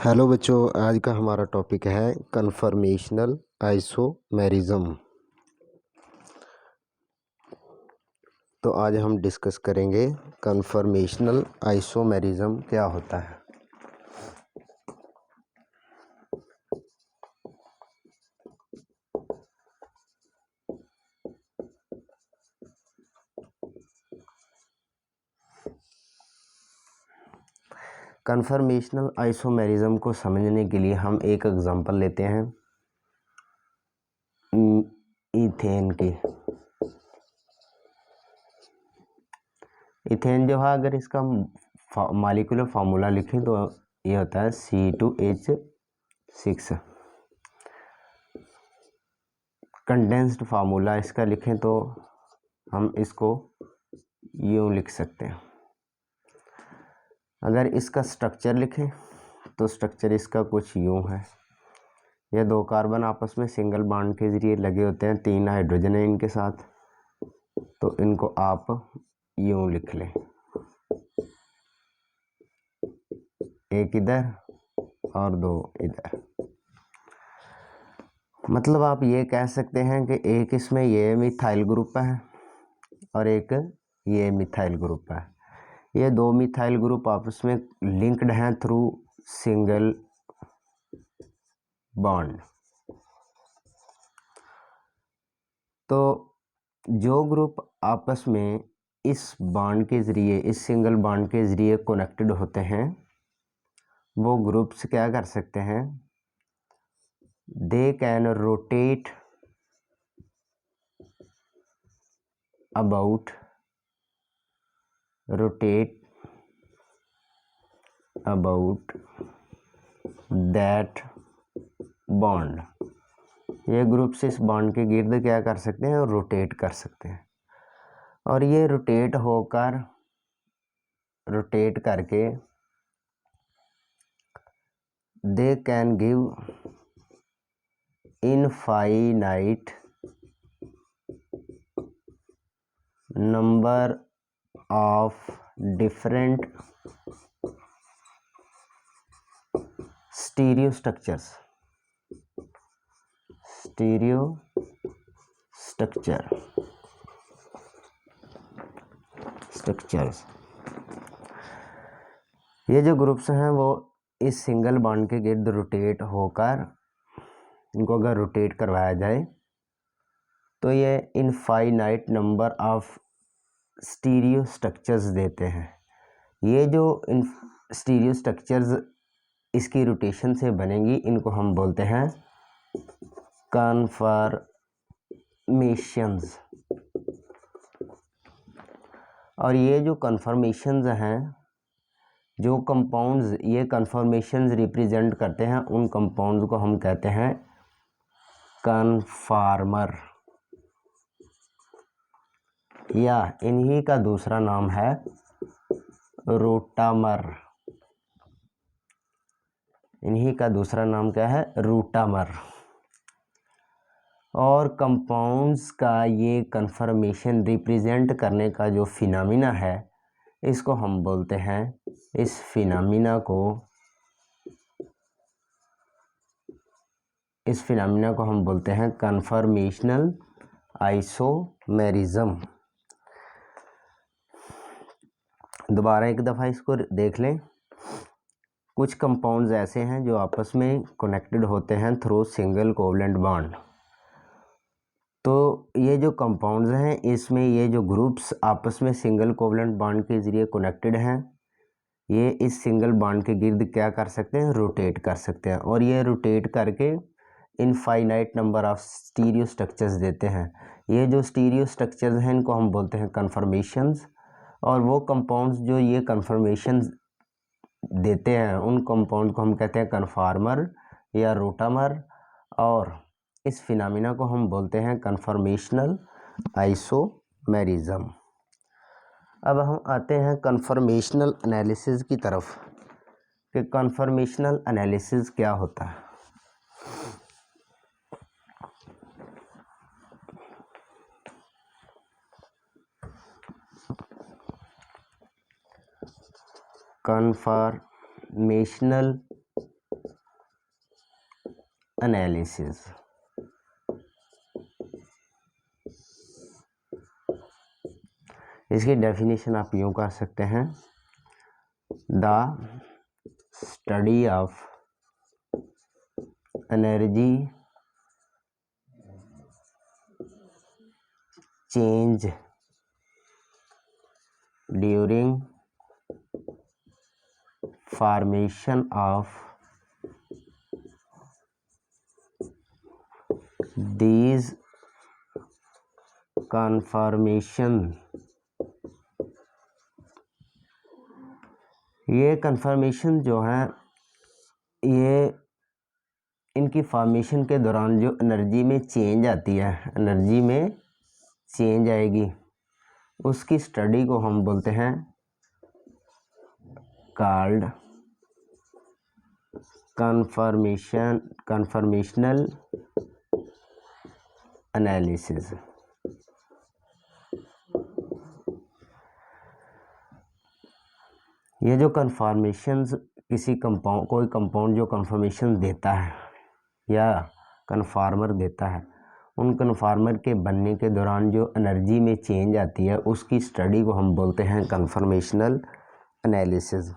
Hello बच्चों, आज का हमारा टॉपिक है कन्फर्मेशनल आइसोमेरिज्म। तो आज हम डिस्कस करेंगे कन्फर्मेशनल आइसोमेरिज्म क्या होता है। कन्फर्मेशनल आइसोमेरिज्म को समझने के लिए हम एक एग्जांपल लेते हैं इथेन की। इथेन जो है, अगर इसका मॉलिक्यूलर फार्मूला लिखें तो ये होता है C2H6। कंडेंस्ड फार्मूला इसका लिखें तो हम इसको यूँ लिख सकते हैं। अगर इसका स्ट्रक्चर लिखें तो स्ट्रक्चर इसका कुछ यूँ है। ये दो कार्बन आपस में सिंगल बॉन्ड के जरिए लगे होते हैं, 3 हाइड्रोजन है इनके साथ, तो इनको आप यूँ लिख लें, एक इधर और 2 इधर। मतलब आप ये कह सकते हैं कि एक इसमें ये मिथाइल ग्रुप है और एक ये मिथाइल ग्रुप है। ये 2 मिथाइल ग्रुप आपस में लिंक्ड हैं थ्रू सिंगल बॉन्ड। तो जो ग्रुप आपस में इस बॉन्ड के ज़रिए, इस सिंगल बॉन्ड के ज़रिए कनेक्टेड होते हैं, वो ग्रुप्स क्या कर सकते हैं, they can rotate about that bond. ये ग्रुप्स इस बॉन्ड के गिर्द क्या कर सकते हैं, रोटेट कर सकते हैं। और ये रोटेट करके they can give infinite number of different stereo structures. ये जो ग्रुप्स हैं वो इस सिंगल बॉन्ड के गिर्द रोटेट होकर, इनको अगर रोटेट करवाया जाए तो ये infinite number of stereo structures देते हैं। ये जो स्टीरियो स्ट्रक्चर्स इसकी रोटेशन से बनेंगी, इनको हम बोलते हैं कन्फर्मेशंस। और ये जो कन्फर्मेशंस हैं, जो कंपाउंड्स ये कन्फर्मेशंस रिप्रेजेंट करते हैं, उन कंपाउंड्स को हम कहते हैं कन्फार्मर, या इन्हीं का दूसरा नाम है रूटामर। इन्हीं का दूसरा नाम क्या है, रूटामर। और कंपाउंड्स का ये कन्फर्मेशन रिप्रेजेंट करने का जो फिनोमिना है, इसको हम बोलते हैं, इस फिनोमिना को हम बोलते हैं कन्फर्मेशनल आइसोमेरिज्म। दोबारा एक दफ़ा इसको देख लें। कुछ कंपाउंड्स ऐसे हैं जो आपस में कनेक्टेड होते हैं थ्रू सिंगल कोवलेंट बॉन्ड। तो ये जो कंपाउंड्स हैं, इसमें ये जो ग्रुप्स आपस में सिंगल कोवलेंट बॉन्ड के ज़रिए कनेक्टेड हैं, ये इस सिंगल बॉन्ड के गिर्द क्या कर सकते हैं, रोटेट कर सकते हैं। और ये रोटेट करके infinite number of stereo structures देते हैं। ये जो स्टीरियो स्ट्रक्चर्स हैं, इनको हम बोलते हैं कन्फर्मेशंस। और वो कंपाउंड्स जो ये कन्फर्मेशंस देते हैं, उन कंपाउंड को हम कहते हैं कन्फार्मर या रोटामर। और इस फिनोमिना को हम बोलते हैं कन्फर्मेशनल आइसोमेरिज्म। अब हम आते हैं कन्फर्मेशनल एनालिसिस की तरफ कि कन्फर्मेशनल एनालिसिस क्या होता है। Conformational analysis. इसकी डेफिनेशन आप यूँ कर सकते हैं, the study of energy change during formation of these conformation. ये कन्फर्मेशन जो है, ये इनकी फॉर्मेशन के दौरान जो एनर्जी में चेंज आती है, एनर्जी में चेंज आएगी, उसकी स्टडी को हम बोलते हैं कॉल्ड कन्फर्मेशनल एनालिसिस। ये जो कन्फर्मेशंस किसी कंपाउंड, कोई कंपाउंड जो कन्फर्मेशन देता है या कन्फार्मर देता है, उन कन्फार्मर के बनने के दौरान जो एनर्जी में चेंज आती है, उसकी स्टडी को हम बोलते हैं कन्फर्मेशनल एनालिसिस।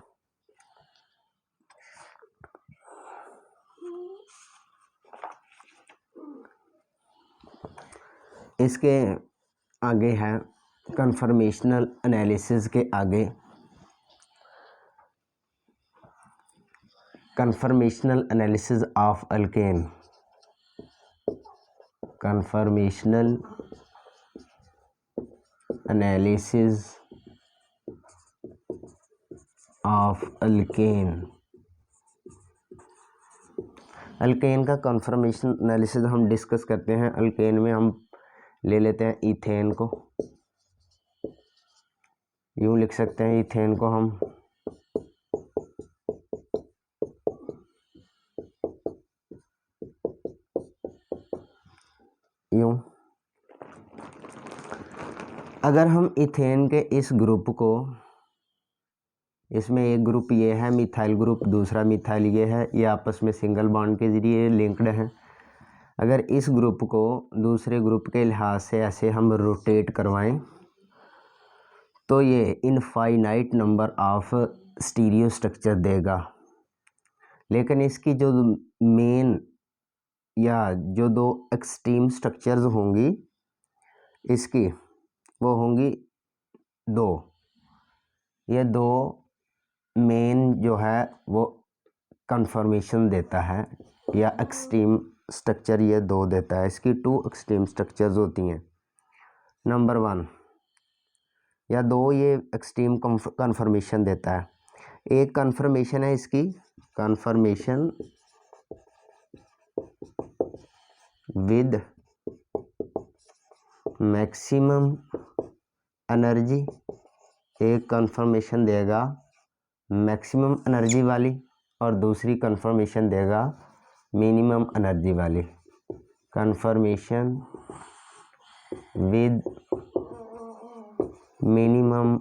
इसके आगे है कन्फर्मेशनल एनालिसिस के आगे conformational analysis of alkane. Conformational analysis of alkane. Alkane का कन्फर्मेशन एनालिसिस हम डिस्कस करते हैं। अल्केन में हम ले लेते हैं इथेन को, यूँ लिख सकते हैं, इथेन को हम यूँ। अगर हम इथेन के इस ग्रुप को, इसमें एक ग्रुप ये है मिथाइल ग्रुप, दूसरा मिथाइल ये है, ये आपस में सिंगल बॉन्ड के ज़रिए लिंक्ड हैं। अगर इस ग्रुप को दूसरे ग्रुप के लिहाज से ऐसे हम रोटेट करवाएं तो ये infinite number of stereo structure देगा, लेकिन इसकी जो मेन या जो दो एक्सट्रीम स्ट्रक्चर्स होंगी इसकी, वो होंगी दो। ये दो मेन जो है वो कन्फर्मेशन देता है, या एक्सट्रीम स्ट्रक्चर ये दो देता है। इसकी टू एक्सट्रीम स्ट्रक्चर्स होती हैं। नंबर 1 या 2 ये एक्सट्रीम कन्फर्मेशन देता है। एक कन्फर्मेशन है इसकी कन्फर्मेशन विद मैक्सिमम एनर्जी, एक कन्फर्मेशन देगा मैक्सिमम एनर्जी वाली और दूसरी कन्फर्मेशन देगा मिनिमम एनर्जी वाली। कन्फर्मेशन विद मिनिमम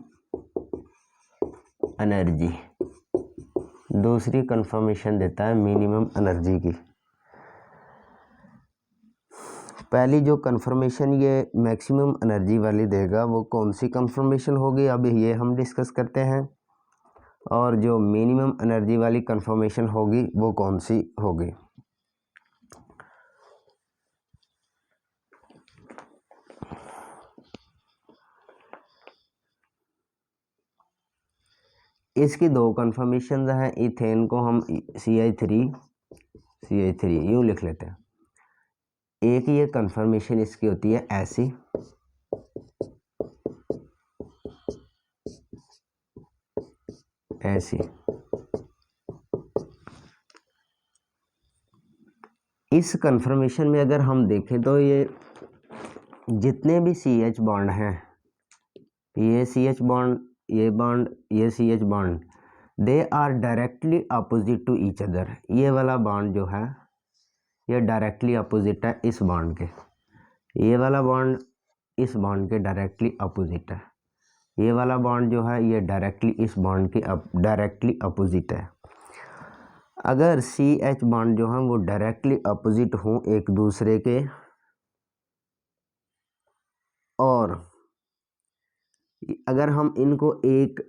एनर्जी, दूसरी कन्फर्मेशन देता है मिनिमम एनर्जी की। पहली जो कन्फर्मेशन ये मैक्सिमम एनर्जी वाली देगा वो कौन सी कन्फर्मेशन होगी, अब ये हम डिस्कस करते हैं। और जो मिनिमम एनर्जी वाली कन्फर्मेशन होगी वो कौन सी होगी। इसकी दो कन्फर्मेशन हैं। इथेन को हम CH3 यूँ लिख लेते हैं। एक ये कन्फर्मेशन इसकी होती है ऐसी, ऐसी। इस कन्फर्मेशन में अगर हम देखें तो ये जितने भी CH बॉन्ड हैं, ये CH बॉन्ड, ये बॉन्ड, ये CH bond, they are directly opposite to each other. ये वाला बॉन्ड जो है ये डायरेक्टली अपोजिट है इस बॉन्ड के। ये वाला बॉन्ड इस बॉन्ड के डायरेक्टली अपोजिट है। ये वाला बॉन्ड जो है ये डायरेक्टली इस बॉन्ड के डायरेक्टली अपोजिट है। अगर CH बॉन्ड जो है वो डायरेक्टली अपोजिट हों एक दूसरे के, और अगर हम इनको एक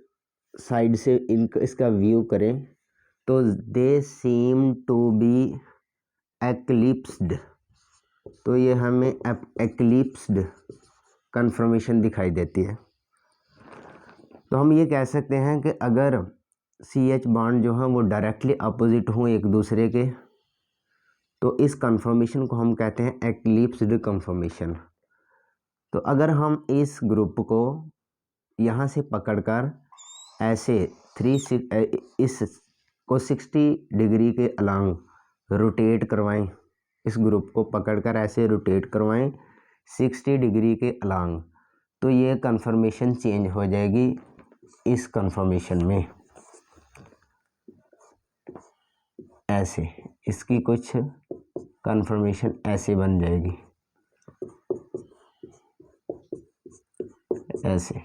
साइड से इसका व्यू करें तो दे सीम टू बी एक्लिप्स्ड, तो ये हमें एक्लिप्स्ड कन्फर्मेशन दिखाई देती है। तो हम ये कह सकते हैं कि अगर CH बॉन्ड जो है वो डायरेक्टली अपोजिट हों एक दूसरे के, तो इस कन्फर्मेशन को हम कहते हैं एक्लिप्स्ड कन्फर्मेशन। तो अगर हम इस ग्रुप को यहाँ से पकड़कर ऐसे इसको 60 डिग्री के अलांग रोटेट करवाएं, इस ग्रुप को पकड़कर ऐसे रोटेट करवाएं 60 डिग्री के अलांग, तो ये कन्फर्मेशन चेंज हो जाएगी इस कन्फर्मेशन में, ऐसे इसकी कुछ कन्फर्मेशन ऐसे बन जाएगी, ऐसे।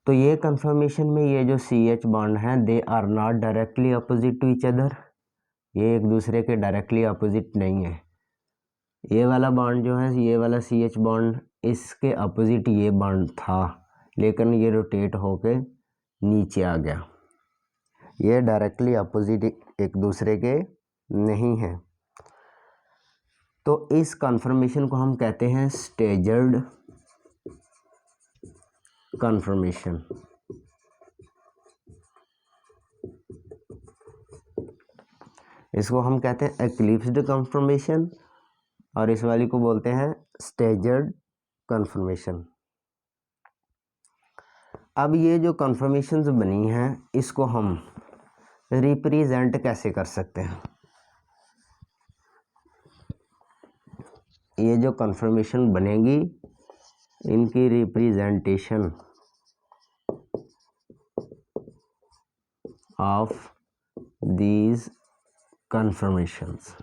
तो ये कन्फर्मेशन में ये जो CH बॉन्ड हैं they are not directly opposite to each other, ये एक दूसरे के डायरेक्टली अपोजिट नहीं है। ये वाला बॉन्ड जो है, ये वाला CH बॉन्ड, इसके अपोजिट ये बॉन्ड था, लेकिन ये रोटेट होके नीचे आ गया। ये डायरेक्टली अपोजिट एक दूसरे के नहीं है। तो इस कन्फर्मेशन को हम कहते हैं स्टेजर्ड कन्फर्मेशन। इसको हम कहते हैं एक्लिप्स्ड कन्फर्मेशन और इस वाली को बोलते हैं स्टेजर्ड कन्फर्मेशन। अब ये जो कन्फर्मेशंस बनी हैं इसको हम रिप्रेजेंट कैसे कर सकते हैं? ये जो कन्फर्मेशन बनेगी इनकी रिप्रेजेंटेशन ऑफ दीज कन्फर्मेशंस,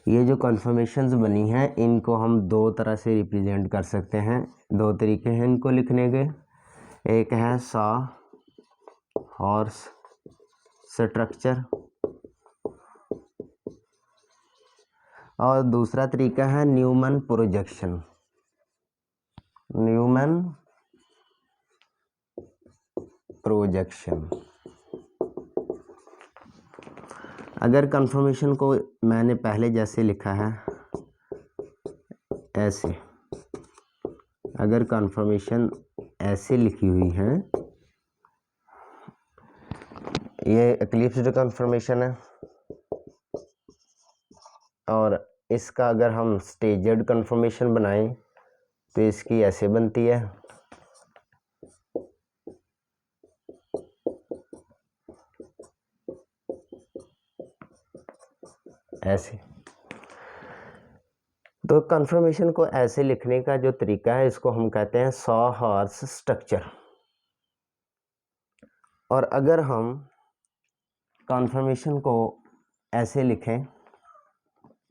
ये जो कन्फर्मेशंस बनी हैं इनको हम दो तरह से रिप्रेजेंट कर सकते हैं, दो तरीके हैं इनको लिखने के। एक है सॉ हॉर्स स्ट्रक्चर और दूसरा तरीका है न्यूमैन प्रोजेक्शन। Newman projection. अगर कन्फर्मेशन को मैंने पहले जैसे लिखा है ऐसे, अगर कन्फर्मेशन ऐसे लिखी हुई है, ये एक्लिप्स्ड कन्फर्मेशन है, और इसका अगर हम स्टेजर्ड कन्फर्मेशन बनाएं तो इसकी ऐसे बनती है, ऐसे। तो कन्फर्मेशन को ऐसे लिखने का जो तरीका है इसको हम कहते हैं सॉ हॉर्स स्ट्रक्चर। और अगर हम कन्फर्मेशन को ऐसे लिखें,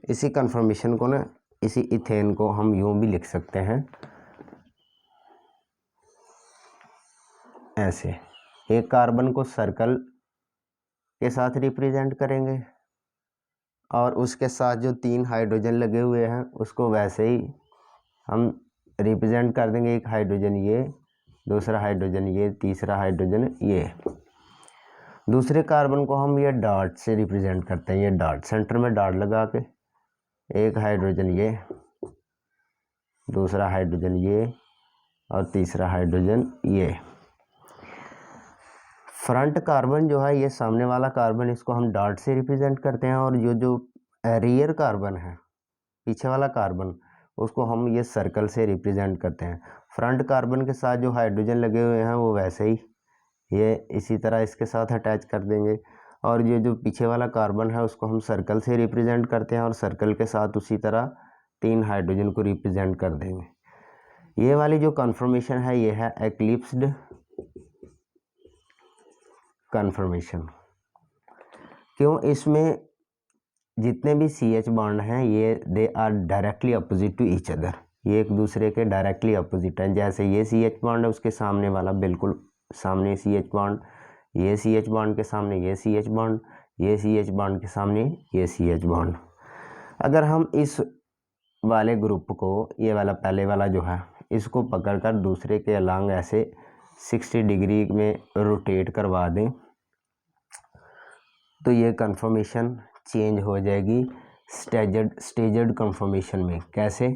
इसी कन्फर्मेशन को ना, इसी इथेन को हम यूं भी लिख सकते हैं ऐसे। एक कार्बन को सर्कल के साथ रिप्रेजेंट करेंगे और उसके साथ जो 3 हाइड्रोजन लगे हुए हैं उसको वैसे ही हम रिप्रेजेंट कर देंगे। एक हाइड्रोजन ये, दूसरा हाइड्रोजन ये, तीसरा हाइड्रोजन ये। दूसरे कार्बन को हम ये डॉट से रिप्रेजेंट करते हैं, ये डॉट, सेंटर में डॉट लगा के, एक हाइड्रोजन ये, दूसरा हाइड्रोजन ये और तीसरा हाइड्रोजन ये। फ्रंट कार्बन जो है, ये सामने वाला कार्बन, इसको हम डॉट से रिप्रेजेंट करते हैं, और जो रियर कार्बन है, पीछे वाला कार्बन, उसको हम ये सर्कल से रिप्रेजेंट करते हैं। फ्रंट कार्बन के साथ जो हाइड्रोजन लगे हुए हैं वो वैसे ही ये इसी तरह इसके साथ अटैच कर देंगे, और ये जो पीछे वाला कार्बन है उसको हम सर्कल से रिप्रेजेंट करते हैं और सर्कल के साथ उसी तरह 3 हाइड्रोजन को रिप्रेजेंट कर देंगे। ये वाली जो कन्फर्मेशन है ये है एक्लिप्स्ड कन्फर्मेशन। क्यों? इसमें जितने भी CH बॉन्ड हैं ये they are directly opposite to each other, ये एक दूसरे के डायरेक्टली अपोजिट हैं। जैसे ये CH बॉन्ड है, उसके सामने वाला बिल्कुल सामने CH बॉन्ड, ये CH बॉन्ड के सामने ये CH बॉन्ड, ये CH बॉन्ड के सामने ये CH बॉन्ड। अगर हम इस वाले ग्रुप को, ये वाला पहले वाला जो है, इसको पकड़कर दूसरे के अलांग ऐसे 60 डिग्री में रोटेट करवा दें तो ये कन्फर्मेशन चेंज हो जाएगी स्टेजड कन्फर्मेशन में। कैसे?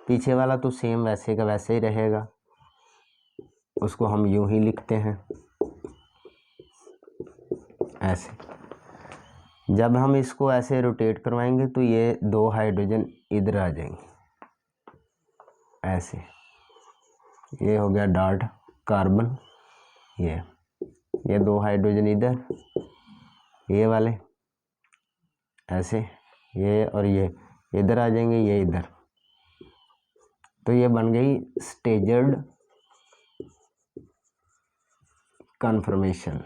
पीछे वाला तो सेम वैसे का वैसे ही रहेगा, उसको हम यूं ही लिखते हैं ऐसे। जब हम इसको ऐसे रोटेट करवाएंगे तो ये 2 हाइड्रोजन इधर आ जाएंगे ऐसे। ये हो गया डॉट कार्बन, ये 2 हाइड्रोजन इधर, ये वाले ऐसे, ये और ये इधर आ जाएंगे, ये इधर। तो ये बन गई स्टेजड कन्फर्मेशन,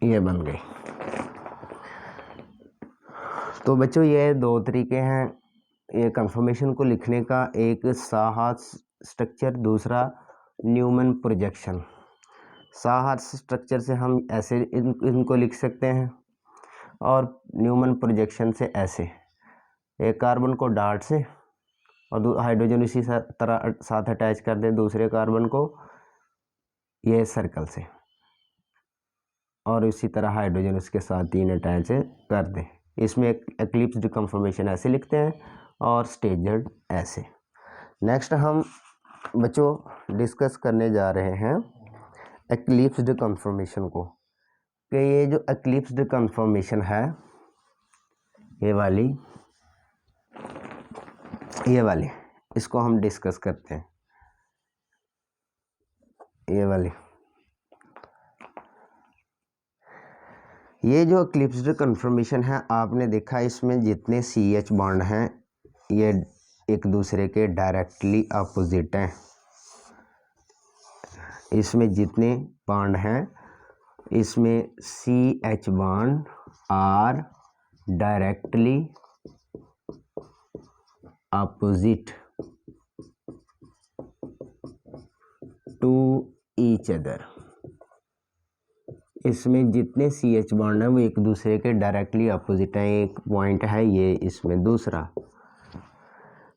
ये बन गई। तो बच्चों ये 2 तरीके हैं ये कन्फर्मेशन को लिखने का, एक साहार्ट स्ट्रक्चर, दूसरा न्यूमैन प्रोजेक्शन। साहार्ट स्ट्रक्चर से हम ऐसे इनको लिख सकते हैं और न्यूमैन प्रोजेक्शन से ऐसे, एक कार्बन को डॉट से और हाइड्रोजन इसी तरह साथ अटैच कर दें दूसरे कार्बन को ये सर्कल से, और इसी तरह हाइड्रोजन उसके साथ 3 अटैच कर दें। इसमें एक एक्लिप्स्ड कन्फर्मेशन ऐसे लिखते हैं और स्टेजड ऐसे। नेक्स्ट हम बच्चों डिस्कस करने जा रहे हैं एक्लिप्स्ड कन्फर्मेशन को, कि ये जो एक्लिप्स्ड कन्फर्मेशन है, ये वाली इसको हम डिस्कस करते हैं। ये जो एक्लिप्स्ड कन्फर्मेशन है, आपने देखा इसमें जितने CH बॉन्ड हैं ये एक दूसरे के डायरेक्टली अपोजिट हैं। इसमें जितने बॉन्ड हैं इसमें CH bond are directly opposite to each other. इसमें जितने CH बॉन्ड हैं वो एक दूसरे के डायरेक्टली अपोजिट हैं। एक पॉइंट है ये इसमें।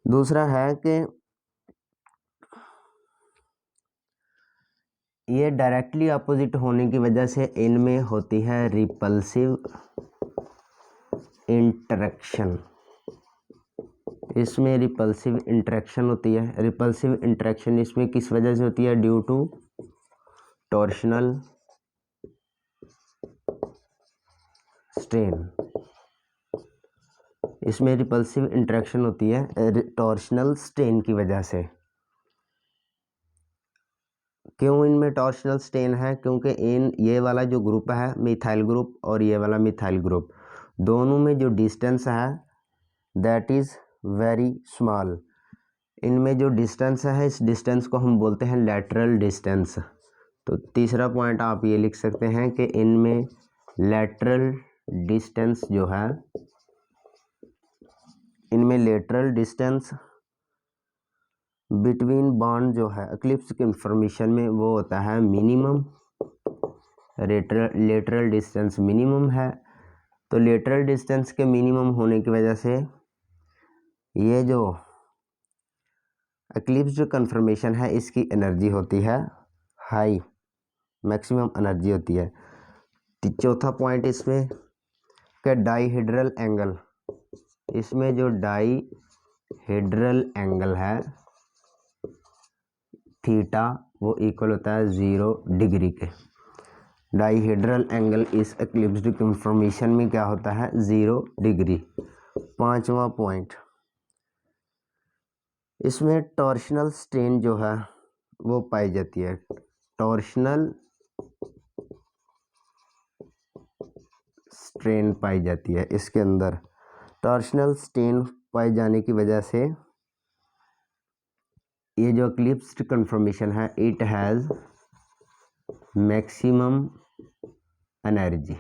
दूसरा है कि ये डायरेक्टली अपोजिट होने की वजह से इनमें होती है रिपल्सिव इंटरेक्शन। इसमें रिपल्सिव इंटरेक्शन होती है। रिपल्सिव इंटरेक्शन इसमें किस वजह से होती है? Due to torsional strain. इसमें रिपल्सिव इंटरेक्शन होती है टॉर्शनल स्ट्रेन की वजह से। क्यों इनमें टॉर्शनल स्ट्रेन है? क्योंकि ये वाला जो ग्रुप है मिथाइल ग्रुप और ये वाला मिथाइल ग्रुप, दोनों में जो डिस्टेंस है दैट इज़ वेरी स्मॉल। इनमें जो डिस्टेंस है इस डिस्टेंस को हम बोलते हैं लैटरल डिस्टेंस। तो तीसरा पॉइंट आप ये लिख सकते हैं कि इनमें लैटरल डिस्टेंस जो है, इनमें लेटरल डिस्टेंस बिटवीन बॉन्ड जो है एक्लिप्स कन्फर्मेशन में वो होता है मिनिमम। लेटरल डिस्टेंस मिनिमम है। तो लेटरल डिस्टेंस के मिनिमम होने की वजह से ये जो एक्लिप्स्ड कन्फर्मेशन है इसकी एनर्जी होती है हाई, मैक्सिमम एनर्जी होती है। चौथा पॉइंट इसमें कि डाईहेड्रल एंगल, इसमें जो डाईहेड्रल एंगल है थीटा वो इक्वल होता है 0 डिग्री के। डाईहेड्रल एंगल इस एक्लिप्स्ड कन्फर्मेशन में क्या होता है? 0 डिग्री। पांचवा पॉइंट, इसमें टॉर्शनल स्ट्रेन जो है वो पाई जाती है। टॉर्शनल स्ट्रेन पाई जाती है इसके अंदर। टॉर्शनल स्ट्रेन पाए जाने की वजह से ये जो एक्लिप्स्ड कन्फर्मेशन है इट हैज़ मैक्सिमम एनर्जी।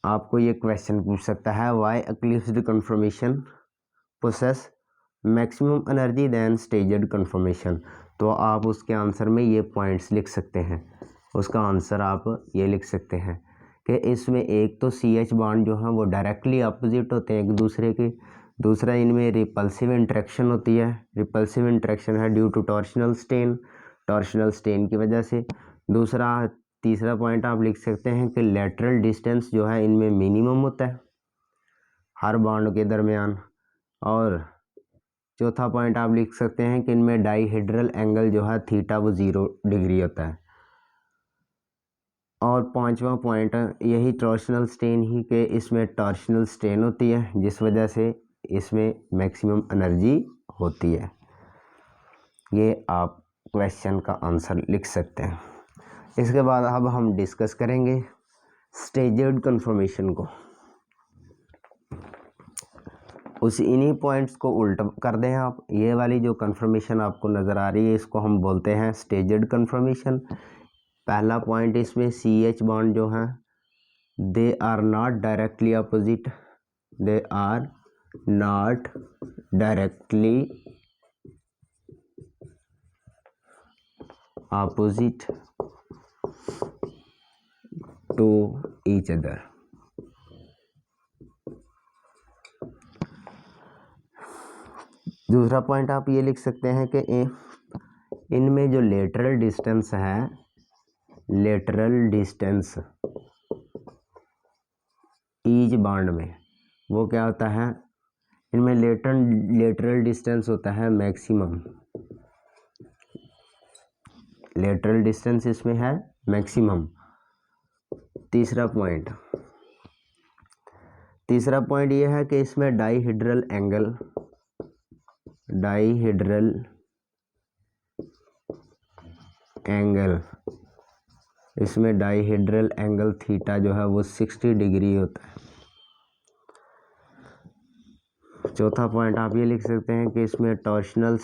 आपको ये क्वेश्चन पूछ सकता है, why eclipsed confirmation possess maximum energy than staged confirmation. तो आप उसके आंसर में ये पॉइंट्स लिख सकते हैं, उसका आंसर आप ये लिख सकते हैं कि इसमें एक तो CH बॉन्ड जो है वो डायरेक्टली अपोजिट होते हैं एक दूसरे के, दूसरा इनमें रिपल्सिव इंटरेक्शन होती है, रिपल्सिव इंटरेक्शन है ड्यू टू टॉर्शनल स्टेन की वजह से। तीसरा पॉइंट आप लिख सकते हैं कि लेटरल डिस्टेंस जो है इनमें मिनिमम होता है हर बॉन्ड के दरमियान। और चौथा पॉइंट आप लिख सकते हैं कि इनमें डाईहेड्रल एंगल जो है थीटा वो 0 डिग्री होता है। और पांचवा पॉइंट यही टॉर्शनल स्ट्रेन ही के इसमें टॉर्शनल स्ट्रेन होती है जिस वजह से इसमें मैक्सिमम एनर्जी होती है। ये आप क्वेश्चन का आंसर लिख सकते हैं। इसके बाद अब हम डिस्कस करेंगे स्टेज्ड कन्फर्मेशन को। उस इन्हीं पॉइंट्स को उल्टा कर दें आप। ये वाली जो कन्फर्मेशन आपको नज़र आ रही है इसको हम बोलते हैं स्टेज्ड कन्फर्मेशन। पहला पॉइंट इसमें CH बॉन्ड जो हैं they are not directly opposite, they are not directly opposite to each other. दूसरा पॉइंट आप ये लिख सकते हैं कि इनमें जो लेटरल डिस्टेंस है, लेटरल डिस्टेंस ईच बॉन्ड में वो क्या होता है, इनमें लेटरल डिस्टेंस होता है मैक्सिमम, लेटरल डिस्टेंस इसमें है मैक्सिमम। तीसरा पॉइंट ये है कि इसमें डाईहेड्रल एंगल इसमें डाईहेड्रल एंगल थीटा जो है वो 60 डिग्री होता है। चौथा पॉइंट आप ये लिख सकते हैं कि इसमें टॉर्शनल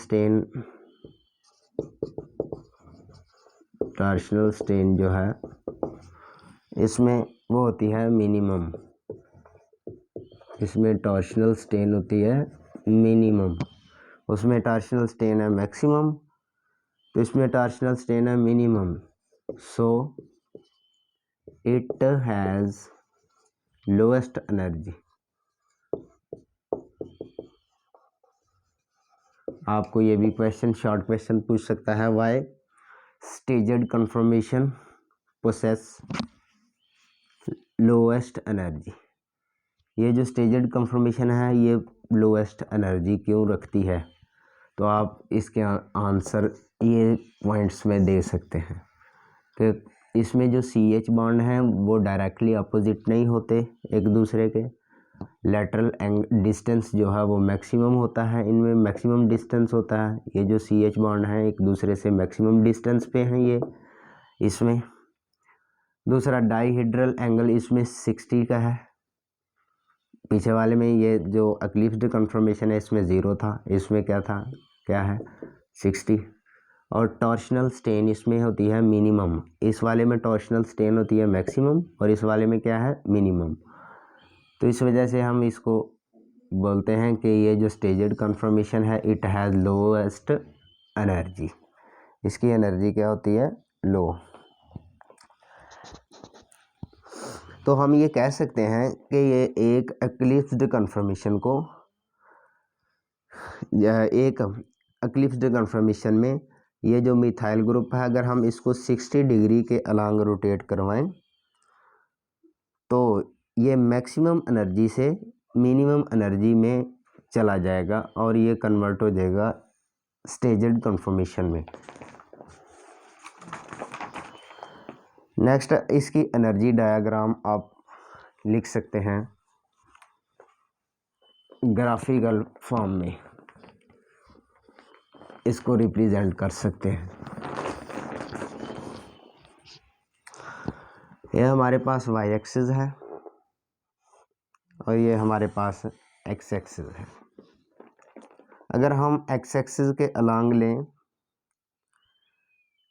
स्ट्रेन जो है इसमें वो होती है मिनिमम, इसमें टॉर्शनल स्ट्रेन होती है मिनिमम, उसमें टॉर्शनल स्ट्रेन है मैक्सिमम, तो इसमें टॉर्शनल स्ट्रेन है minimum. So it has lowest energy. आपको ये भी क्वेश्चन शॉर्ट क्वेश्चन पूछ सकता है, why staggered conformation possess lowest energy. ये जो स्टेज्ड कन्फर्मेशन है ये लोएस्ट एनर्जी क्यों रखती है, तो आप इसके आंसर ये पॉइंट्स में दे सकते हैं कि इसमें जो CH बॉन्ड हैं वो डायरेक्टली अपोजिट नहीं होते एक दूसरे के, लेटरल डिस्टेंस जो है वो मैक्सिमम होता है, इनमें मैक्सिमम डिस्टेंस होता है। ये जो CH बॉन्ड हैं एक दूसरे से मैक्सिमम डिस्टेंस पे हैं ये इसमें। दूसरा डाईहेड्रल एंगल इसमें 60 का है, पीछे वाले में ये जो एक्लिप्स्ड कन्फर्मेशन है इसमें 0 था, इसमें क्या है 60। और टॉर्शनल स्ट्रेन इसमें होती है मिनिमम, इस वाले में टॉर्शनल स्ट्रेन होती है मैक्सिमम और इस वाले में क्या है मिनिमम। तो इस वजह से हम इसको बोलते हैं कि ये जो स्टेज्ड कन्फर्मेशन है इट हैज़ लोएस्ट एनर्जी, इसकी एनर्जी क्या होती है लो। तो हम ये कह सकते हैं कि ये एक एक्लिप्स्ड कन्फर्मेशन को, एक एक्लिप्स्ड कन्फर्मेशन में ये जो मिथाइल ग्रुप है अगर हम इसको 60 डिग्री के अलांग रोटेट करवाएं तो ये मैक्सिमम एनर्जी से मिनिमम एनर्जी में चला जाएगा और ये कन्वर्ट हो जाएगा स्टेज्ड कन्फर्मेशन में। नेक्स्ट इसकी एनर्जी डायग्राम आप लिख सकते हैं ग्राफिकल फॉर्म में, इसको रिप्रेजेंट कर सकते हैं। यह हमारे पास y एक्सिस है और ये हमारे पास x एक्सिस है। अगर हम x एक्सिस के अलांग लें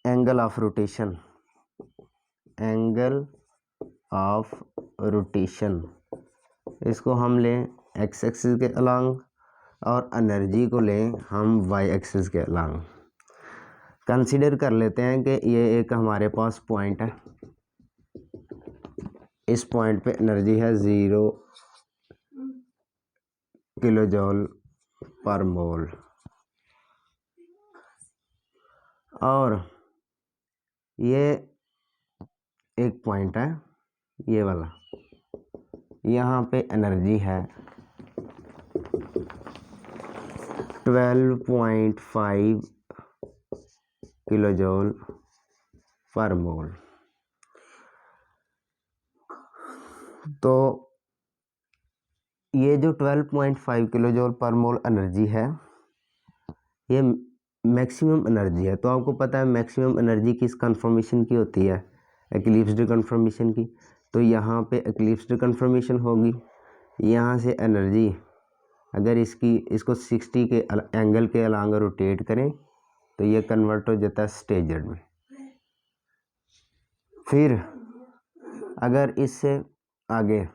एंगल ऑफ रोटेशन, इसको हम लें एक्स एक्सिस के अलांग और एनर्जी को लें हम वाई एक्सिस के अलांग। कंसीडर कर लेते हैं कि ये एक हमारे पास पॉइंट है, इस पॉइंट पे एनर्जी है 0 किलो जूल पर मोल, और ये एक पॉइंट है ये वाला, यहाँ पे एनर्जी है 12.5 किलो जूल पर मोल। तो ये जो 12.5 किलो जूल पर मोल एनर्जी है ये मैक्सिमम एनर्जी है। तो आपको पता है मैक्सिमम एनर्जी किस कन्फर्मेशन की होती है, एक्लिप्स्ड कन्फर्मेशन की। तो यहाँ पे एक्लिप्स्ड कन्फर्मेशन होगी, यहाँ से एनर्जी अगर इसको 60 के एंगल के अलांग रोटेट करें तो ये कन्वर्ट हो जाता है स्टेजर्ड में। फिर अगर इससे आगे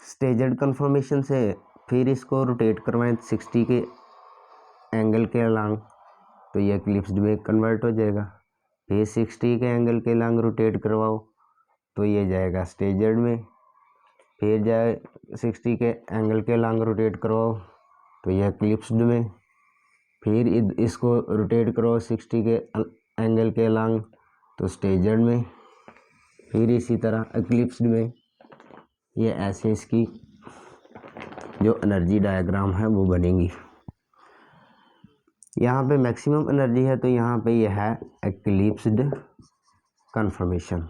स्टेजर्ड कन्फर्मेशन से फिर इसको रोटेट करवाएं 60 के एंगल के अलांग तो ये एक्लिप्स्ड में कन्वर्ट हो जाएगा। फिर 60 के एंगल के अलांग रोटेट करवाओ तो ये जाएगा स्टेजर्ड में। फिर जाए 60 के एंगल के अलांग रोटेट करवाओ तो ये एक्लिप्स्ड में। फिर इसको रोटेट करो 60 के एंगल के अलांग तो स्टेजर्ड में। फिर इसी तरह एक्लिप्स्ड में। ये ऐसे इसकी जो एनर्जी डायग्राम है वो बनेगी। यहाँ पे मैक्सिमम एनर्जी है तो यहाँ पे ये है एक्लिप्स्ड कन्फर्मेशन।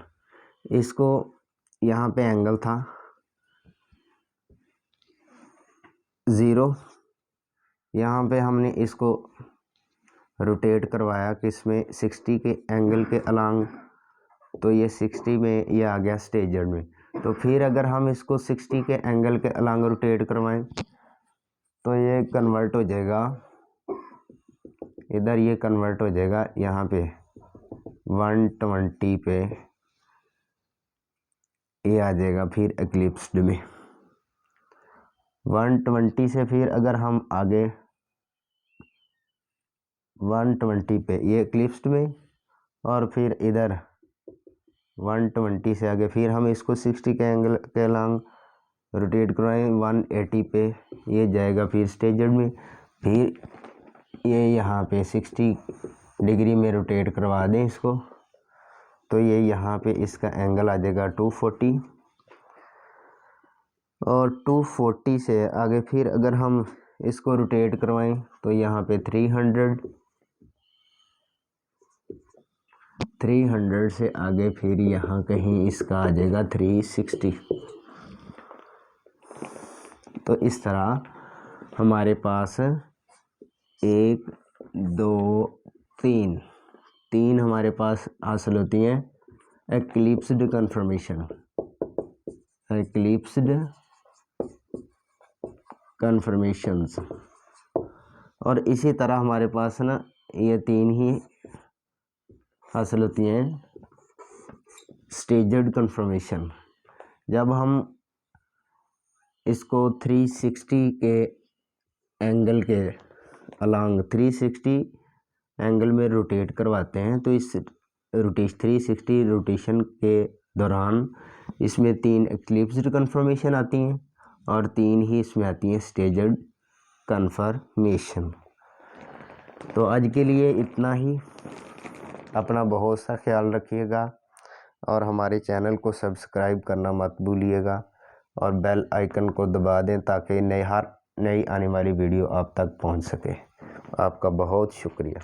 इसको यहाँ पे एंगल था 0, यहाँ पे हमने इसको रोटेट करवाया किसमें 60 के एंगल के अलांग तो ये 60 में ये आ गया स्टेजर्ड में। तो फिर अगर हम इसको 60 के एंगल के अलांग रोटेट करवाएं तो ये कन्वर्ट हो जाएगा, इधर ये कन्वर्ट हो जाएगा यहाँ पे 120 पे ये आ जाएगा फिर एक्लिप्स्ड में। 120 से फिर अगर हम आगे 120 पे ये एक्लिप्स्ड में, और फिर इधर 120 से आगे फिर हम इसको 60 के एंगल के अलांग रोटेट करवाएं 180 पे ये जाएगा फिर स्टेजर्ड में। फिर ये यहाँ पे 60 डिग्री में रोटेट करवा दें इसको तो ये यहाँ पे इसका एंगल आ जाएगा 240, और 240 से आगे फिर अगर हम इसको रोटेट करवाएं तो यहाँ पे 300 से आगे फिर यहाँ कहीं इसका आ जाएगा 360। तो इस तरह हमारे पास 1 2 3 हमारे पास हासिल होती हैं एक्लिप्स्ड कन्फर्मेशन, एक्लिप्स्ड कन्फर्मेशंस। और इसी तरह हमारे पास ना ये 3 ही हासिल होती हैं स्टेजर्ड कन्फर्मेशन। जब हम इसको 360 के एंगल के अलांग 360 एंगल में रोटेट करवाते हैं तो इस 360 रोटेशन के दौरान इसमें 3 एक्लिप्स्ड कन्फर्मेशन आती हैं और 3 ही इसमें आती हैं स्टेजर्ड कन्फर्मेशन। तो आज के लिए इतना ही। अपना बहुत सा ख्याल रखिएगा और हमारे चैनल को सब्सक्राइब करना मत भूलिएगा और बेल आइकन को दबा दें ताकि नई आने वाली वीडियो आप तक पहुंच सके। आपका बहुत शुक्रिया।